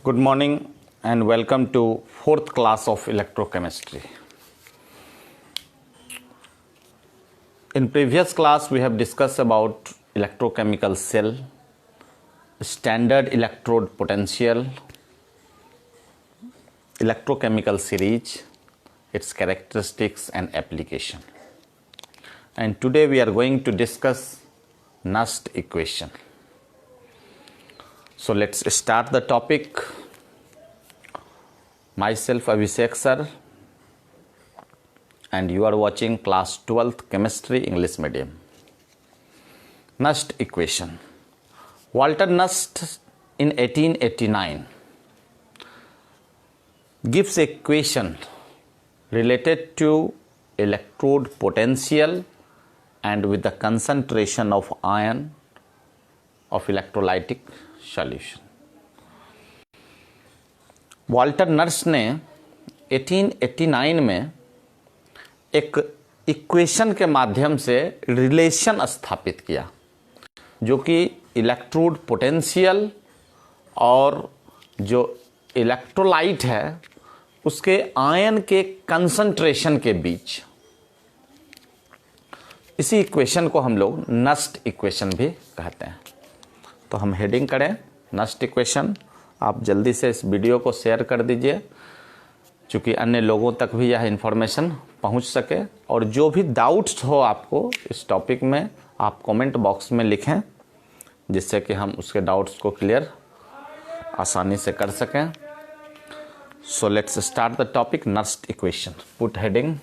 Good morning and welcome to 4th class of electrochemistry. In previous class we have discussed about electrochemical cell, standard electrode potential, electrochemical series, its characteristics and application. And today we are going to discuss Nast equation. So let's start the topic. Myself Abhishek sir, and you are watching class 12th chemistry English medium. Nast equation. Walter Nast in 1889 gives equation related to electrode potential and with the concentration of ion of electrolytic solution. Walter nurse ने 1889 में एक equation के माध्यम से relation स्थापित किया जो कि इलेक्ट्रोड पोटेंशियल और जो इलेक्ट्रोलाइट है उसके आयन के कंसंट्रेशन के बीच। इसी इक्वेशन को हम लोग नस्ट इक्वेशन भी कहते हैं। तो हम हेडिंग करें नस्ट इक्वेशन। आप जल्दी से इस वीडियो को शेयर कर दीजिए क्योंकि अन्य लोगों तक भी यह इन्फॉर्मेशन पहुंच सके, और जो भी डाउट्स हो आपको इस टॉपिक में आप कमेंट बॉक्स में लिखें जिससे कि हम उसके डाउट्स को क्लियर आसानी से कर सकें। So let's start the topic Nernst equation. Put heading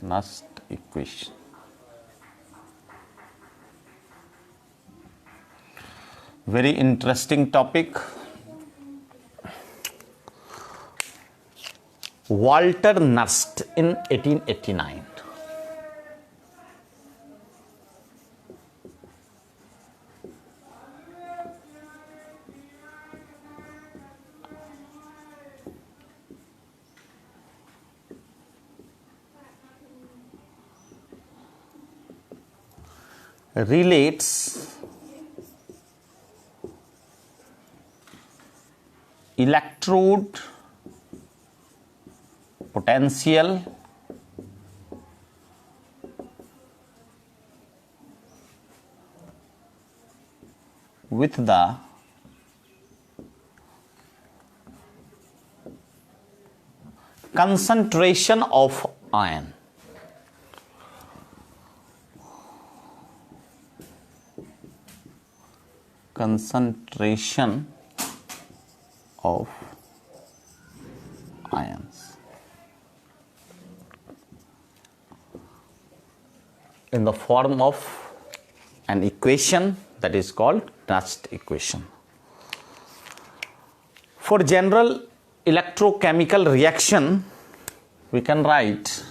Nast equation. Very interesting topic. Walter Nast in 1889. Relates electrode potential with the concentration of ion. Concentration of ions in the form of an equation that is called Nast equation. For general electrochemical reaction, we can write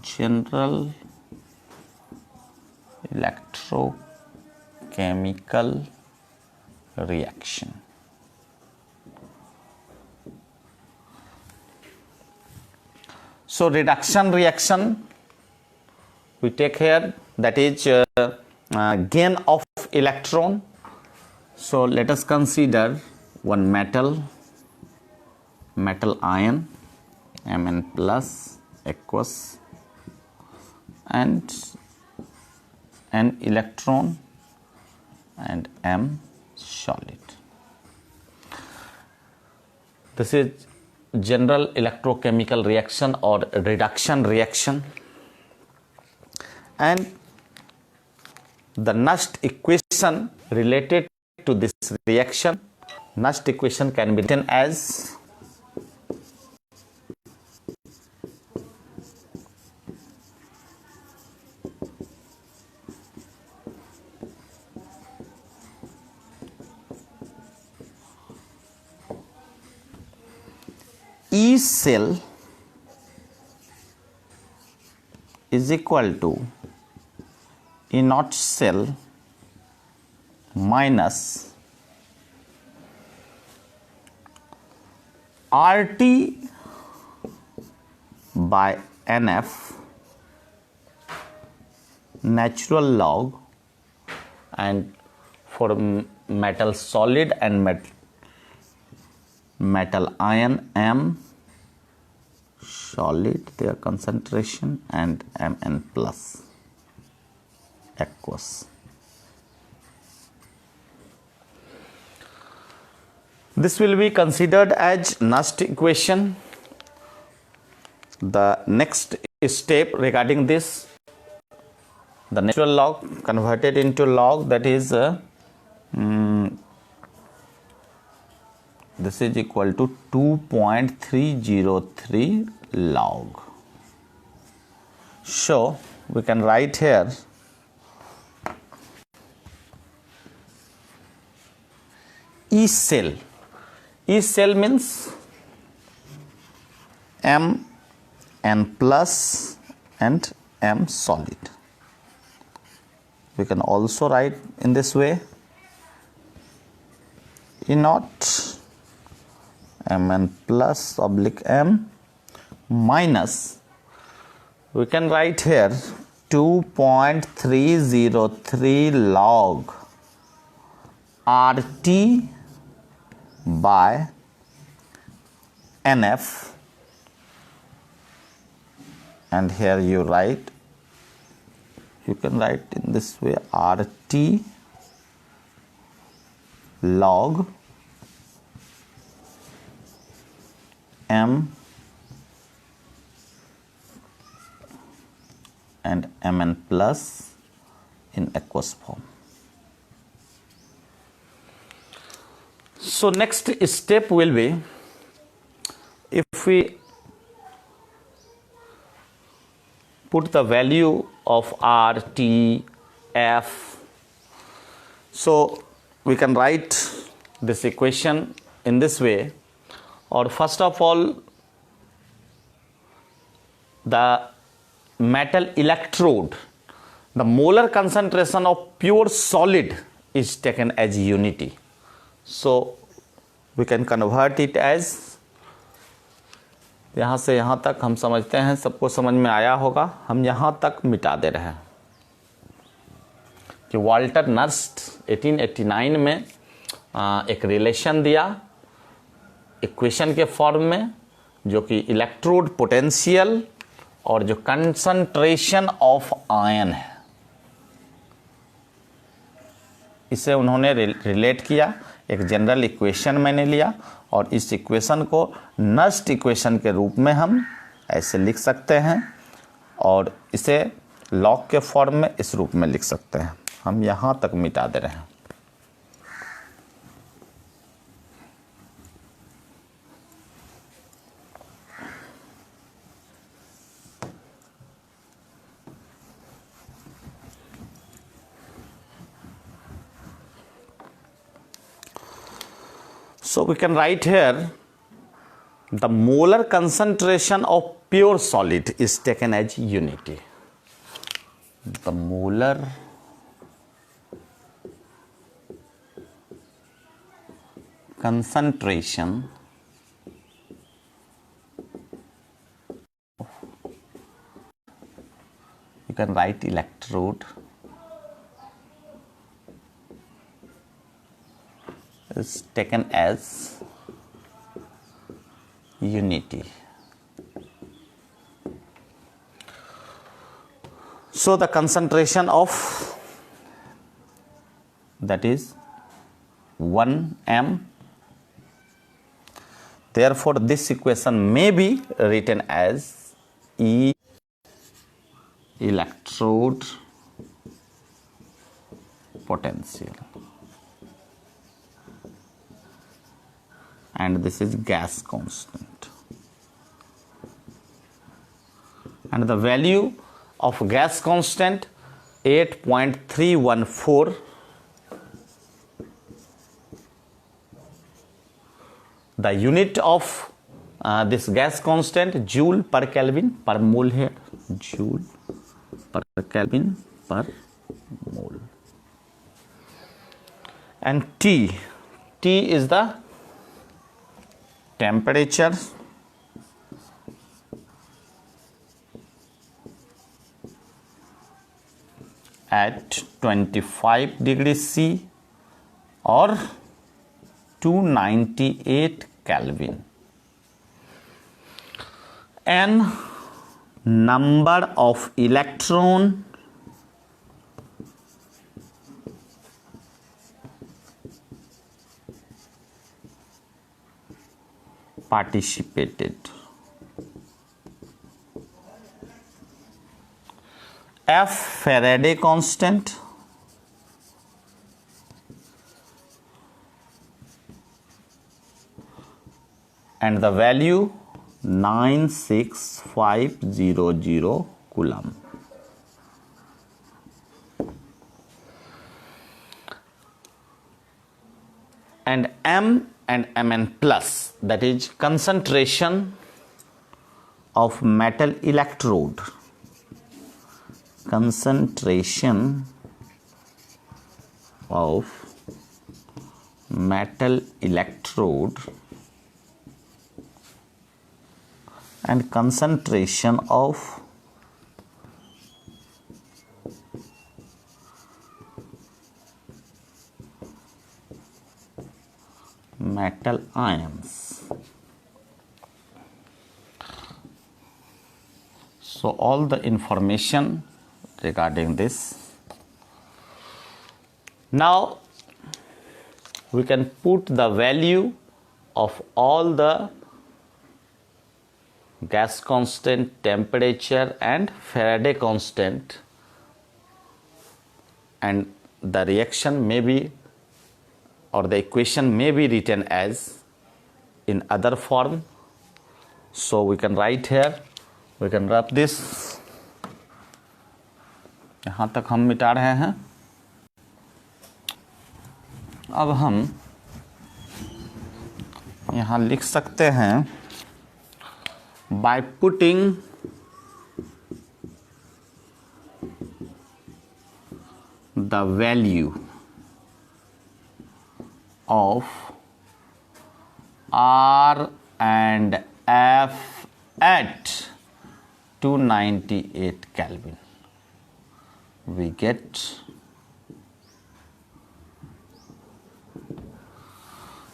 general electrochemical reaction. So reduction reaction we take here, that is gain of electron. So let us consider one metal ion Mn plus aqueous and an electron and M solid. This is general electrochemical reaction or reduction reaction, and the Nast equation related to this reaction. Nast equation can be written as E cell is equal to E naught cell minus RT by NF natural log, and for metal solid and metal ion M solid, their concentration, and Mn plus aqueous. This will be considered as Nast equation. The next step regarding this, the natural log converted into log, that is this is equal to 2.303 log. So we can write here E cell. E cell means M N plus and M solid. We can also write in this way, E naught Mn plus oblique M minus, we can write here 2.303 log RT by NF, and here you can write in this way, RT log M and Mn plus in aqueous form. So next step will be, if we put the value of R, T, F, so we can write this equation in this way. Or first of all, the metal electrode, the molar concentration of pure solid is taken as unity. So we can convert it as, यहाँ से यहाँ तक हम समझते हैं, सबको समझ में आया होगा, हम यहाँ तक मिटा दे रहे हैं कि वाल्टर नस्ट 1889 में एक रिलेशन दिया इक्वेशन के फॉर्म में, जो कि इलेक्ट्रोड पोटेंशियल और जो कंसंट्रेशन ऑफ आयन है, इसे उन्होंने रिलेट किया, एक जनरल इक्वेशन मैंने लिया, और इस इक्वेशन को नस्ट इक्वेशन के रूप में हम ऐसे लिख सकते हैं, और इसे लॉग के फॉर्म में इस रूप में लिख सकते हैं। हम यहाँ तक मिटा दे रहे हैं। So we can write here, the molar concentration of pure solid is taken as unity. The molar concentration you can write electrode is taken as unity. So the concentration of that is 1 m. Therefore this equation may be written as E electrode potential, and this is gas constant, and the value of gas constant 8.314. The unit of this gas constant joule per Kelvin per mole here, joule per Kelvin per mole, and T is the temperature at 25 degrees C or 298 Kelvin. N number of electron participated. F Faraday constant, and the value 96500 Coulomb. And M and Mn plus, that is concentration of metal electrode. Concentration of metal electrode and concentration of metal ions. So all the information regarding this. Now we can put the value of all the gas constant, temperature and Faraday constant, and the reaction may be, or the equation may be written as in other form. So we can write here, we can wrap this. यहाँ तक हम मिटा रहे हैं. अब हम यहाँ लिख सकते हैं by putting the value of R and F at 298 Kelvin, we get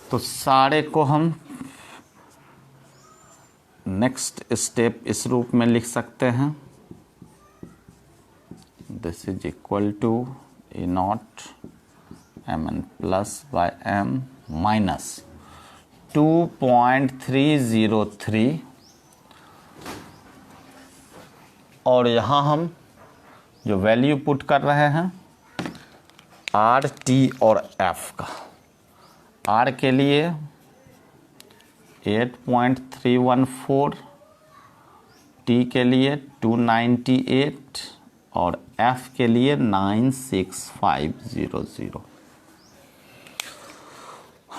तो सारे को हम नेक्स्ट स्टेप इस रूप में लिख सकते हैं. This is equal to E not Mn plus by M minus 2.303, और यहाँ हम जो वैल्यू पुट कर रहे हैं R, T और F का. R के लिए 8.314, T के लिए 298 और F के लिए 96500,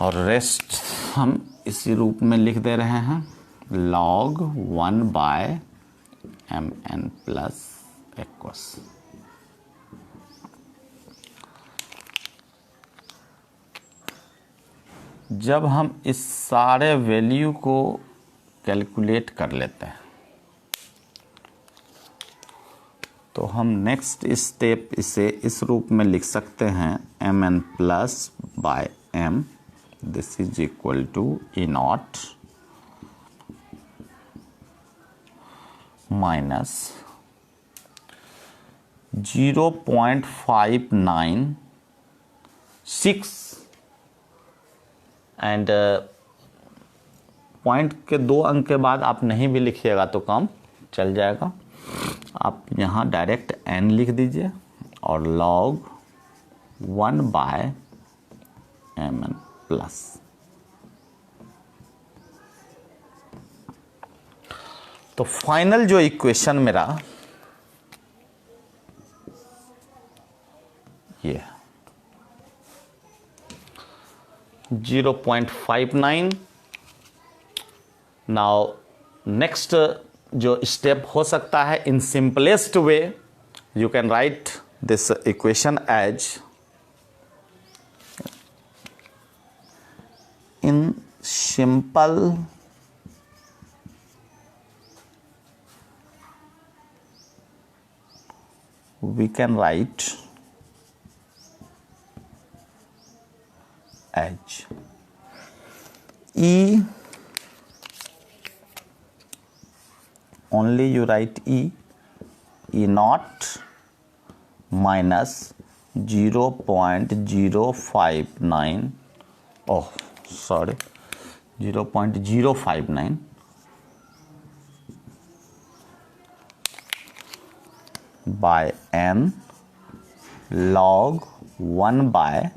और रेस्ट हम इसी रूप में लिख दे रहे हैं log 1/Mn प्लस एक्वस. जब हम इस सारे वैल्यू को कैलकुलेट कर लेते हैं तो हम नेक्स्ट स्टेप इसे इस रूप में लिख सकते हैं Mn plus by M. This is equal to E not minus 0.596, and point के 2 अंक के बाद आप नहीं भी लिखिएगा तो काम चल जाएगा. आप यहाँ डायरेक्ट n लिख दीजिए और log 1/Mn प्लस. तो फाइनल जो इक्वेशन मेरा ये 0.59. नाउ नेक्स्ट जो स्टेप हो सकता है, in simplest way you can write this equation as in simple we can write E, only you write E naught minus 0.059, oh sorry, 0.059 by n log 1 by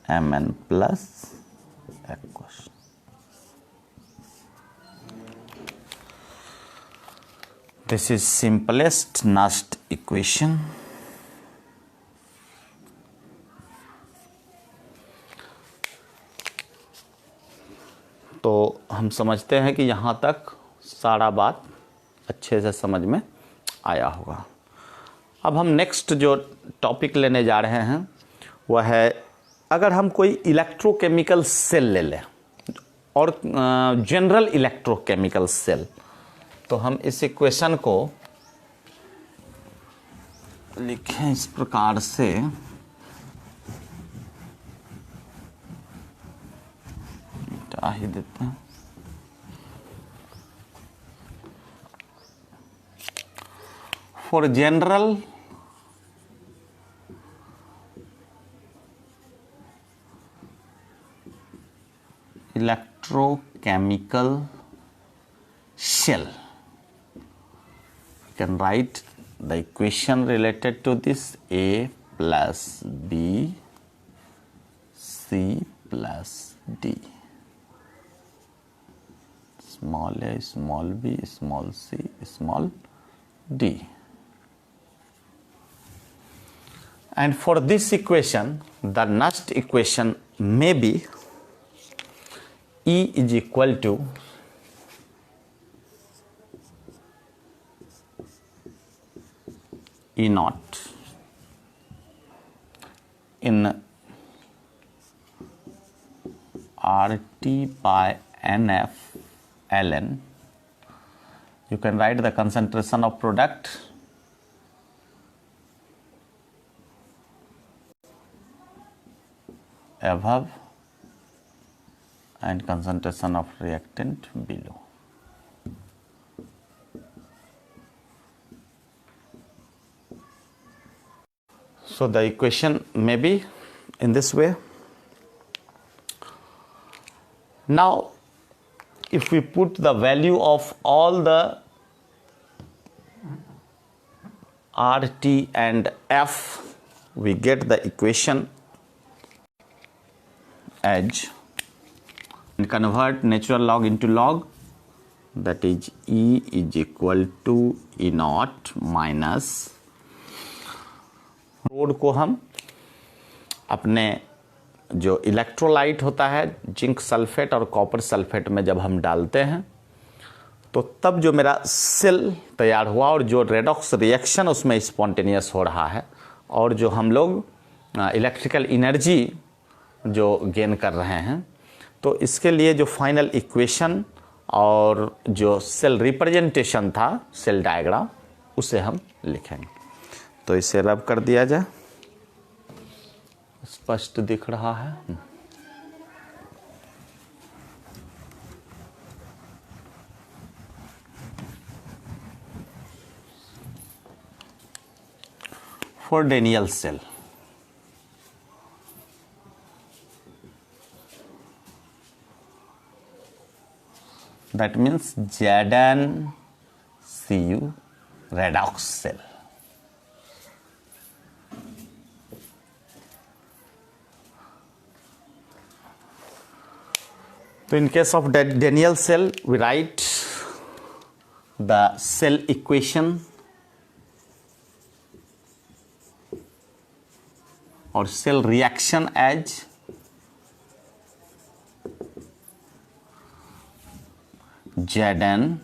mn plus aqueous. This is simplest Nast equation. तो हम समझते हैं कि यहाँ तक सारा बात अच्छे से समझ में आया होगा। अब हम नेक्स्ट जो टॉपिक लेने जा रहे हैं वह है, अगर हम कोई इलेक्ट्रोकेमिकल सेल ले लें और जनरल इलेक्ट्रोकेमिकल सेल, तो हम इस इक्वेशन को लिखें इस प्रकार से, मिटा ही देते हैं। For general electrochemical shell, you can write the equation related to this: A plus B C plus D, small a small b small c small d. And for this equation, the Nast equation may be E is equal to E naught in RT by NF ln. You can write the concentration of product above and concentration of reactant below. So the equation may be in this way. Now if we put the value of all the R, T and F, we get the equation as, and convert natural log into log, that is E is equal to E naught minus, road को हम अपने जो electrolyte होता है zinc sulphate और copper sulphate में जब हम डालते हैं तो तब जो मेरा सेल तैयार हुआ और जो रेडॉक्स रिएक्शन उसमें स्पॉन्टेनियस हो रहा है और जो हम लोग इलेक्ट्रिकल एनर्जी जो गेन कर रहे हैं, तो इसके लिए जो फाइनल इक्वेशन और जो सेल रिप्रेजेंटेशन था, सेल डायग्राम, उसे हम लिखेंगे। तो इसे रब कर दिया जाए, स्पष्ट दिख रहा है। For Daniell cell, that means ZnCu redox cell. So in case of Daniell cell, we write the cell equation or cell reaction as Zn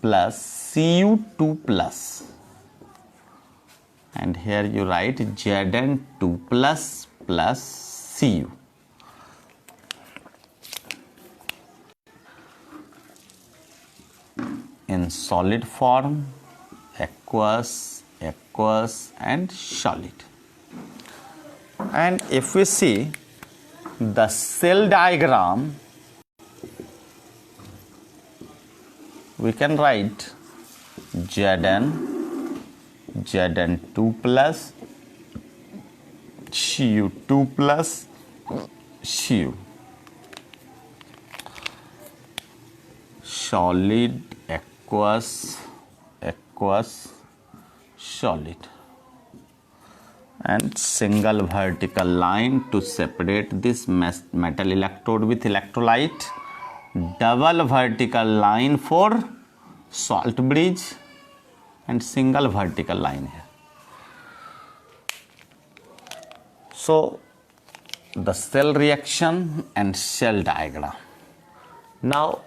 plus Cu2 plus, and here you write Zn2 plus plus Cu. In solid form, aqueous, aqueous and solid. And if we see the cell diagram, we can write Zn2 plus Cu2 plus Cu. Solid, aqueous, solid, and single vertical line to separate this metal electrode with electrolyte, double vertical line for salt bridge, and single vertical line here. So the cell reaction and cell diagram. Now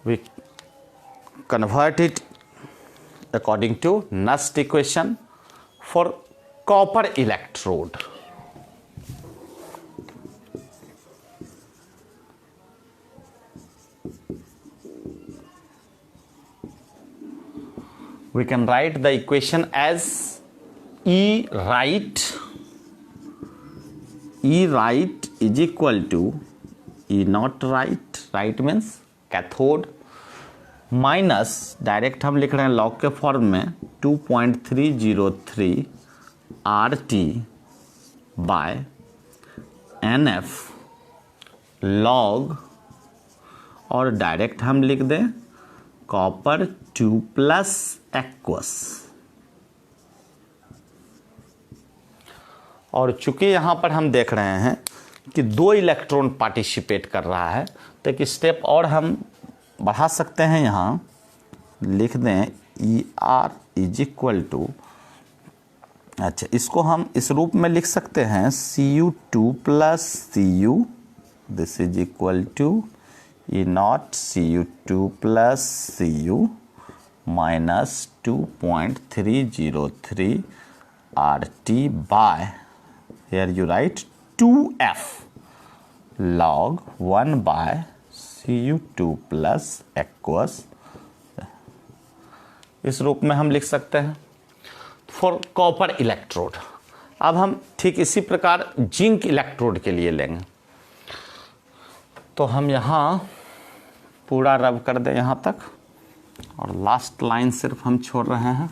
we convert it according to Nast equation for copper electrode. We can write the equation as E right is equal to E not right means cathode, minus direct हम लिख रहे हैं log के form में 2.303 RT by NF log, और direct हम लिख दें कॉपर 2 प्लस एक्वस। और चूंकि यहाँ पर हम देख रहे हैं कि 2 इलेक्ट्रॉन पार्टिसिपेट कर रहा है, तो एक स्टेप और हम बढ़ा सकते हैं। यहाँ लिख दें ER इज इक्वल टू, अच्छा इसको हम इस रूप में लिख सकते हैं Cu2 plus Cu, this is equal to E not Cu2 plus Cu minus 2.303 RT by, here you write 2F log 1 by Cu2 plus aqueous. इस रूप में हम लिख सकते हैं फॉर कॉपर इलेक्ट्रोड। अब हम ठीक इसी प्रकार जिंक इलेक्ट्रोड के लिए लेंगे, तो हम यहाँ पूरा रब कर दें यहाँ तक, और लास्ट लाइन सिर्फ हम छोड़ रहे हैं।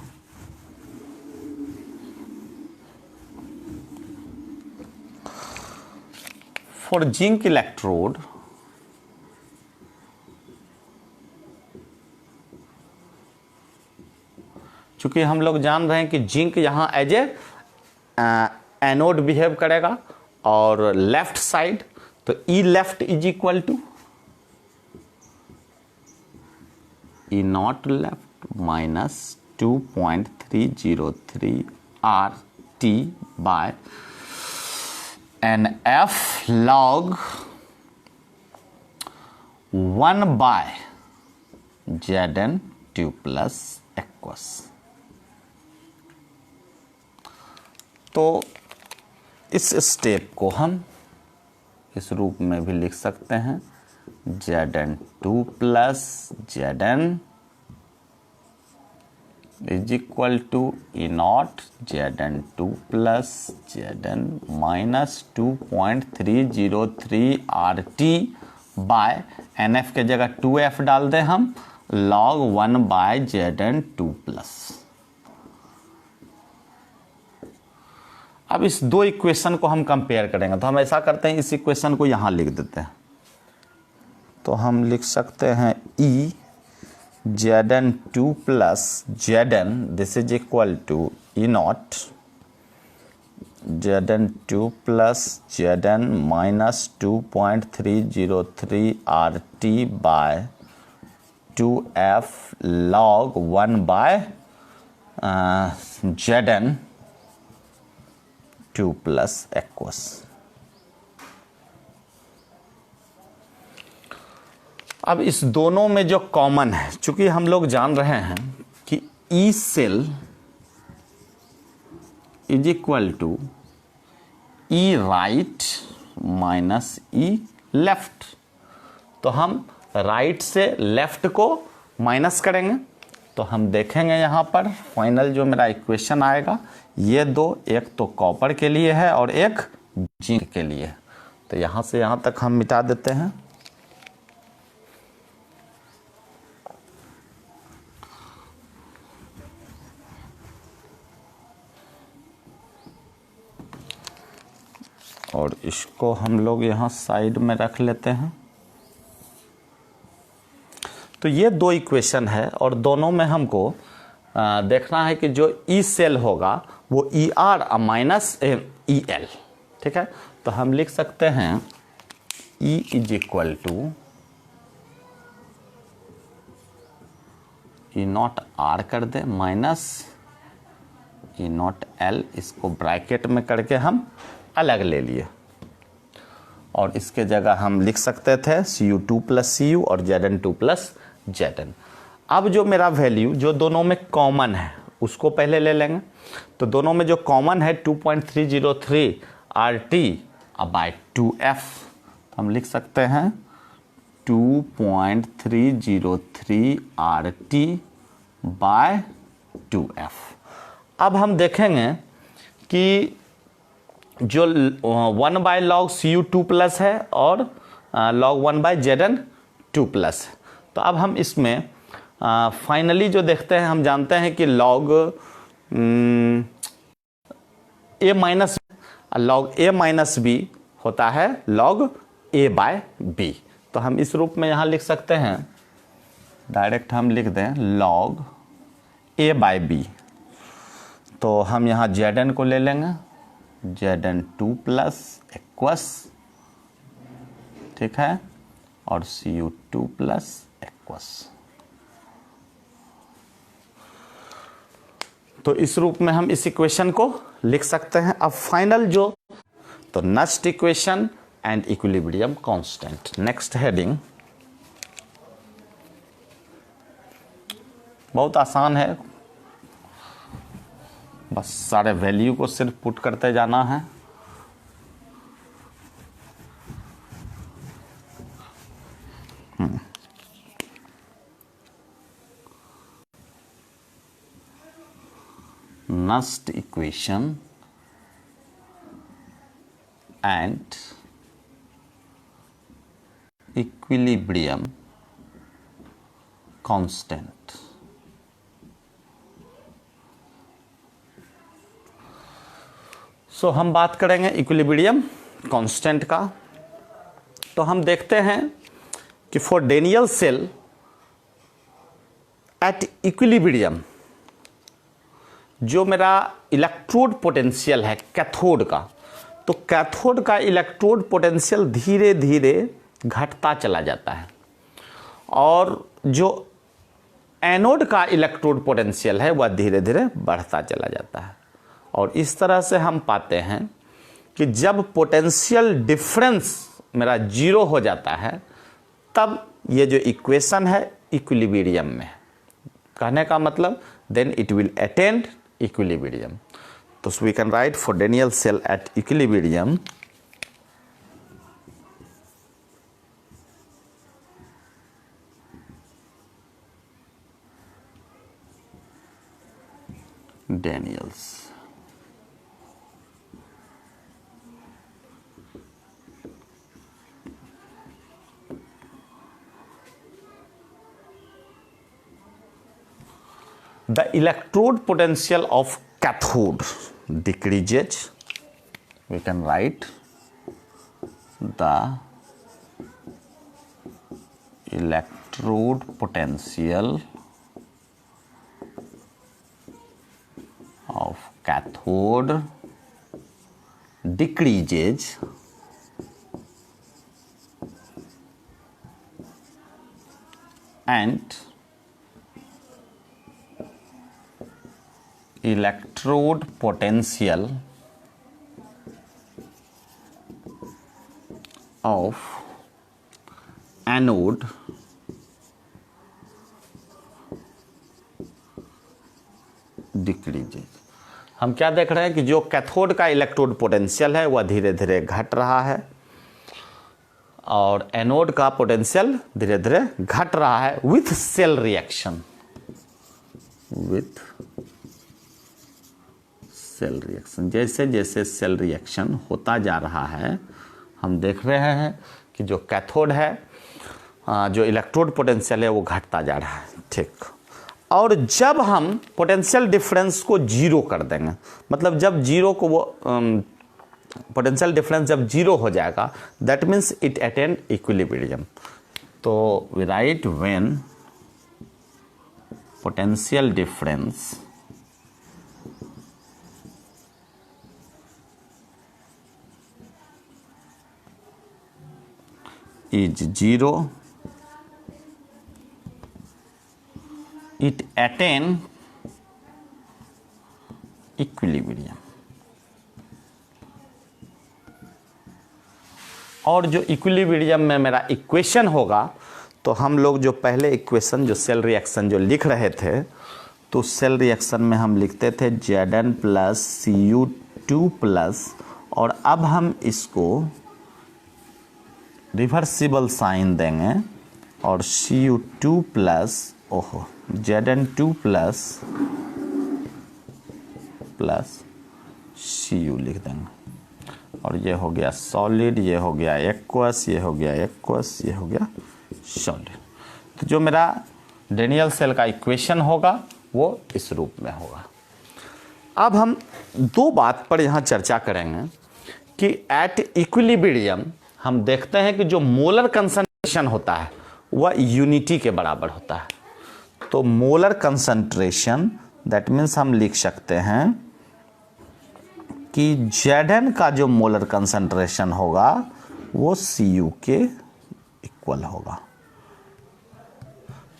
फॉर जिंक इलेक्ट्रोड चूंकि हम लोग जान रहे हैं कि जिंक यहाँ एज ए एनोड बिहेव करेगा, और लेफ्ट साइड तो E left is equal to E naught left minus 2.303 RT by NF log 1 by Zn2 plus aqueous. तो इस स्टेप को हम इस रूप में भी लिख सकते हैं Zn2 plus Zn is equal to E not Zn2 plus Zn minus 2.303 RT by NF के जगह 2F डाल दें हम log 1 बाय Zn2 प्लस। अब इस 2 इक्वेशन को हम कंपेयर करेंगे, तो हम ऐसा करते हैं इस इक्वेशन को यहाँ लिख देते हैं, तो हम लिख सकते हैं E Zn2 plus Zn this is equal to E not Zn2 plus Zn minus 2.303 RT by 2F log 1 by Zn2 plus aqueous. अब इस दोनों में जो कॉमन है, चूंकि हम लोग जान रहे हैं कि E cell is equal to E right minus E left, तो हम राइट से लेफ्ट को माइनस करेंगे, तो हम देखेंगे यहाँ पर फाइनल जो मेरा इक्वेशन आएगा, ये 2, एक तो कॉपर के लिए है और एक जिंक के लिए। तो यहाँ से यहाँ तक हम मिटा देते हैं। और इसको हम लोग यहाँ साइड में रख लेते हैं। तो ये दो इक्वेशन है और दोनों में हमको देखना है कि जो ई सेल होगा वो E R minus E L, ठीक है। तो हम लिख सकते हैं E is equal to E not R कर दे माइनस ई नॉट एल, इसको ब्रैकेट में करके हम अलग ले लिए और इसके जगह हम लिख सकते थे Cu2 प्लस Cu और Zn2 प्लस Zn। अब जो मेरा वैल्यू जो दोनों में कॉमन है उसको पहले ले लेंगे। तो दोनों में जो कॉमन है 2.303 RT बाय 2F, हम लिख सकते हैं 2.303 RT बाय 2F। अब हम देखेंगे कि जो 1 बाय लॉग Cu2 प्लस है और log 1 बाय Zn2 प्लस है। तो अब हम इसमें फाइनली जो देखते हैं, हम जानते हैं कि log a माइनस b होता है log a बाय b। तो हम इस रूप में यहाँ लिख सकते हैं, डायरेक्ट हम लिख दें log a बाय b। तो हम यहाँ Zn को ले लेंगे, Zn2 प्लस एक्वस, ठीक है, और Cu2 प्लस एक्वस। तो इस रूप में हम इस इक्वेशन को लिख सकते हैं। अब फाइनल जो, तो Nernst equation and equilibrium constant. Next heading बहुत आसान है, बस सारे वैल्यू को सिर्फ पुट करते जाना है। Nast equation and equilibrium constant। हम बात करेंगे इक्विलिब्रियम कांस्टेंट का। तो हम देखते हैं कि for Daniel cell at equilibrium, जो मेरा इलेक्ट्रोड पोटेंशियल है कैथोड का, तो कैथोड का इलेक्ट्रोड पोटेंशियल धीरे धीरे घटता चला जाता है और जो एनोड का इलेक्ट्रोड पोटेंशियल है वह धीरे धीरे बढ़ता चला जाता है। और इस तरह से हम पाते हैं कि जब पोटेंशियल डिफरेंस मेरा जीरो हो जाता है तब ये जो इक्वेशन है इक्विलिब्रियम में, कहने का मतलब then it will attend equilibrium. तो we can write for Daniel cell at equilibrium Daniels the electrode potential of cathode decreases. We can write the electrode potential of cathode decreases and electrode potential of anode decreases. हम क्या देख रहे हैं कि जो cathode का electrode potential है वह धीरे धीरे घट रहा है और एनोड का पोटेंशियल धीरे धीरे घट रहा है with cell reaction, with cell reaction. जैसे जैसे सेल रिएक्शन होता जा रहा है हम देख रहे हैं कि जो कैथोड है, जो इलेक्ट्रोड पोटेंशियल है वो घटता जा रहा है। ठीक, और जब हम पोटेंशियल डिफरेंस को जीरो कर देंगे, मतलब जब जीरो को वो पोटेंशियल डिफरेंस जब जीरो हो जाएगा, that means it attend equilibrium. तो we write when potential difference is zero, it attain equilibrium। और जो इक्विलिब्रियम में मेरा इक्वेशन होगा, तो हम लोग जो पहले इक्वेशन जो सेल रिएक्शन जो लिख रहे थे, तो सेल रिएक्शन में हम लिखते थे Zn प्लस Cu2 प्लस, और अब हम इसको रिवर्सिबल साइन देंगे और Cu2 plus Zn2 plus Cu लिख देंगे, और ये हो गया सॉलिड, ये हो गया एक्वस, ये हो गया एक्वस, ये हो गया सॉलिड। तो जो मेरा डेनियल सेल का इक्वेशन होगा वो इस रूप में होगा। अब हम दो बात पर यहाँ चर्चा करेंगे कि एट इक्विलिब्रियम हम देखते हैं कि जो मोलर कंसंट्रेशन होता है वह यूनिटी के बराबर होता है। तो मोलर कंसंट्रेशन दैट मीन्स हम लिख सकते हैं कि Zn का जो मोलर कंसंट्रेशन होगा वो Cu के इक्वल होगा।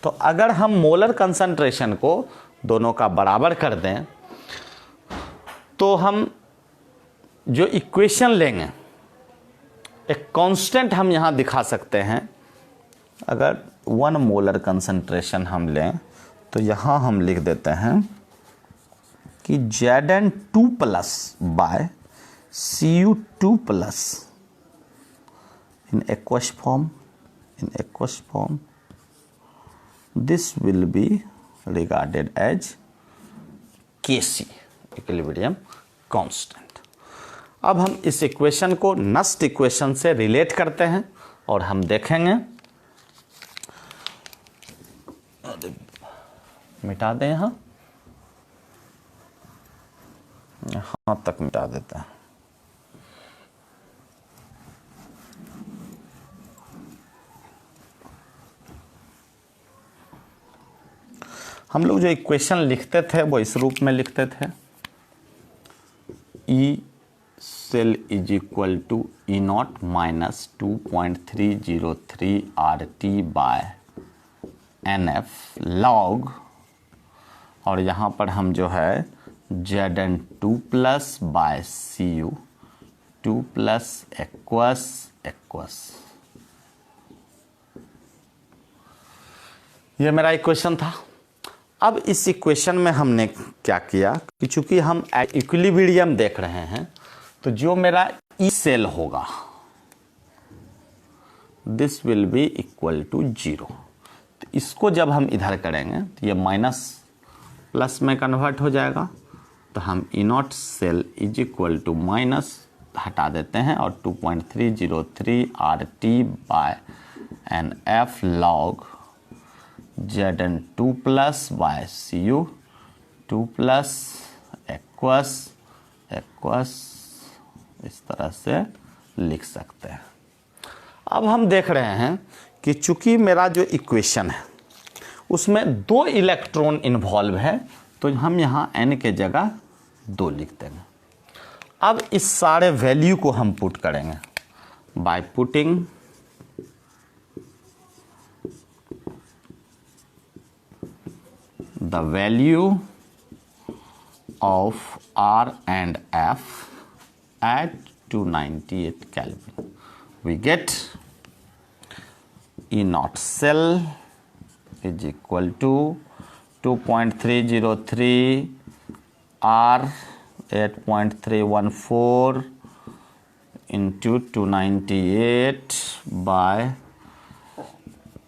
तो अगर हम मोलर कंसंट्रेशन को दोनों का बराबर कर दें, तो हम जो इक्वेशन लेंगे, एक कांस्टेंट हम यहाँ दिखा सकते हैं। अगर 1 मोलर कंसंट्रेशन हम लें, तो यहाँ हम लिख देते हैं कि Zn2 plus by Cu2 plus in aqueous form, this will be regarded as Kc, equilibrium constant. अब हम इस इक्वेशन को नस्ट इक्वेशन से रिलेट करते हैं और हम देखेंगे, मिटा दें यहाँ तक मिटा देते हैं। हम लोग जो इक्वेशन लिखते थे वो इस रूप में लिखते थे, E cell is equal to E not minus 2.303 RT by NF log, और यहाँ पर हम जो है Zn2 plus by Cu2 plus aqueous. ये मेरा इक्वेशन था। अब इस इक्वेशन में हमने क्या किया कि चूंकि हम इक्विलिब्रियम देख रहे हैं, तो जो मेरा ई सेल होगा this will be equal to 0। तो इसको जब हम इधर करेंगे तो ये माइनस प्लस में कन्वर्ट हो जाएगा। तो हम E naught cell is equal to minus हटा देते हैं और 2.303 RT by NF log Zn2 plus by Cu2 plus aqueous इस तरह से लिख सकते हैं। अब हम देख रहे हैं कि चूंकि मेरा जो इक्वेशन है उसमें 2 इलेक्ट्रॉन इन्वॉल्व है, तो हम यहाँ n के जगह 2 लिख देंगे। अब इस सारे वैल्यू को हम पुट करेंगे by putting the value of R and F at 298 Kelvin. We get E naught cell is equal to 2.303 R 8.314 into 298 by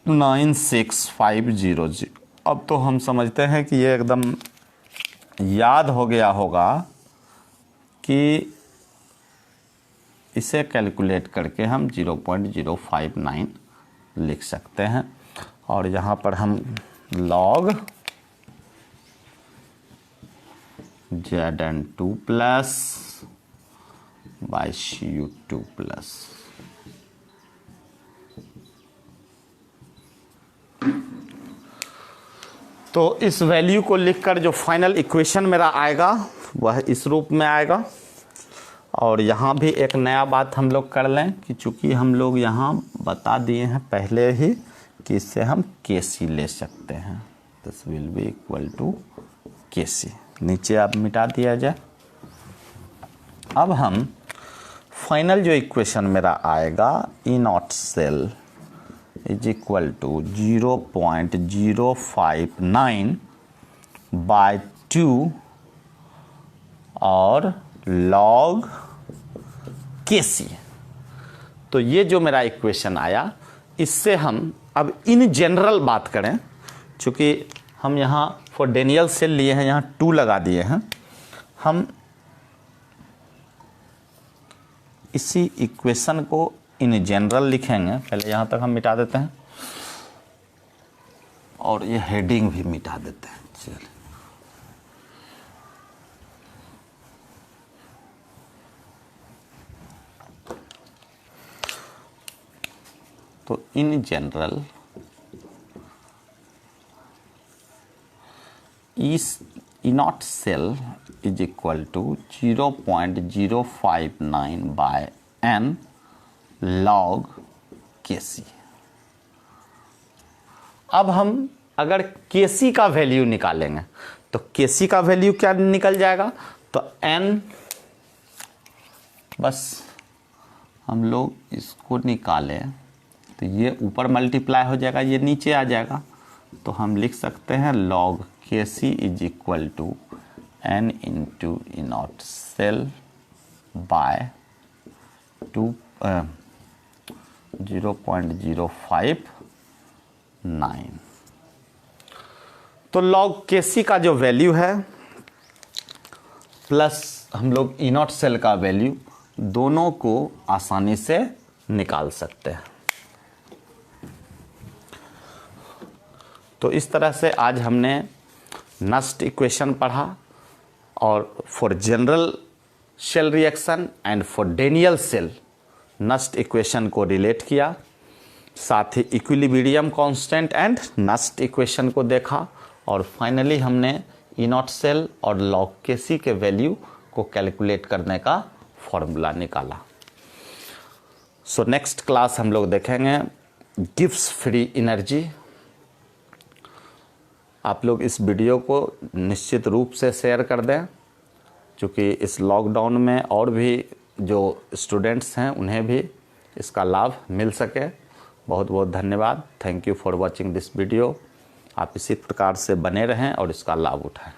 96500। अब तो हम समझते हैं कि ये एकदम याद हो गया होगा कि इसे कैलकुलेट करके हम 0.059 लिख सकते हैं। और यहाँ पर हम log Zn2 plus by Cu2 plus तो इस वैल्यू को लिखकर जो फाइनल इक्वेशन मेरा आएगा वह इस रूप में आएगा। और यहाँ भी एक नया बात हम लोग कर लें कि चूँकि हम लोग यहाँ बता दिए हैं पहले ही कि इससे हम Kc ले सकते हैं, this will be equal to Kc। नीचे आप मिटा दिया जाए। अब हम फाइनल जो इक्वेशन मेरा आएगा E not cell is equal to 0.059 by 2 और log Kc। तो ये जो मेरा इक्वेशन आया, इससे हम अब इन जनरल बात करें, चूँकि हम यहाँ फॉर डेनियल सेल लिए हैं, यहाँ 2 लगा दिए हैं, हम इसी इक्वेशन को इन जनरल लिखेंगे। पहले यहाँ तक हम मिटा देते हैं और ये हेडिंग भी मिटा देते हैं। चलिए, तो in general E naught cell is equal to 0.059 by n log Kc। अब हम अगर Kc का वैल्यू निकालेंगे तो Kc का वैल्यू क्या निकल जाएगा, तो n, बस हम लोग इसको निकालें तो ये ऊपर मल्टीप्लाई हो जाएगा, ये नीचे आ जाएगा। तो हम लिख सकते हैं log Kc is equal to n into E not cell by 0.059। तो log Kc का जो वैल्यू है प्लस हम लोग E नॉट सेल का वैल्यू, दोनों को आसानी से निकाल सकते हैं। तो इस तरह से आज हमने नस्ट इक्वेशन पढ़ा और for general cell reaction and for Daniel cell Nernst equation को रिलेट किया, साथ ही equilibrium constant and Nernst equation को देखा, और फाइनली हमने ई नॉट सेल और लॉग Kc के वैल्यू को कैलकुलेट करने का फॉर्मूला निकाला। सो नेक्स्ट क्लास हम लोग देखेंगे गिब्स फ्री एनर्जी। आप लोग इस वीडियो को निश्चित रूप से शेयर कर दें, क्योंकि इस लॉकडाउन में और भी जो स्टूडेंट्स हैं उन्हें भी इसका लाभ मिल सके। बहुत बहुत धन्यवाद। Thank you for watching this video. आप इसी प्रकार से बने रहें और इसका लाभ उठाएं।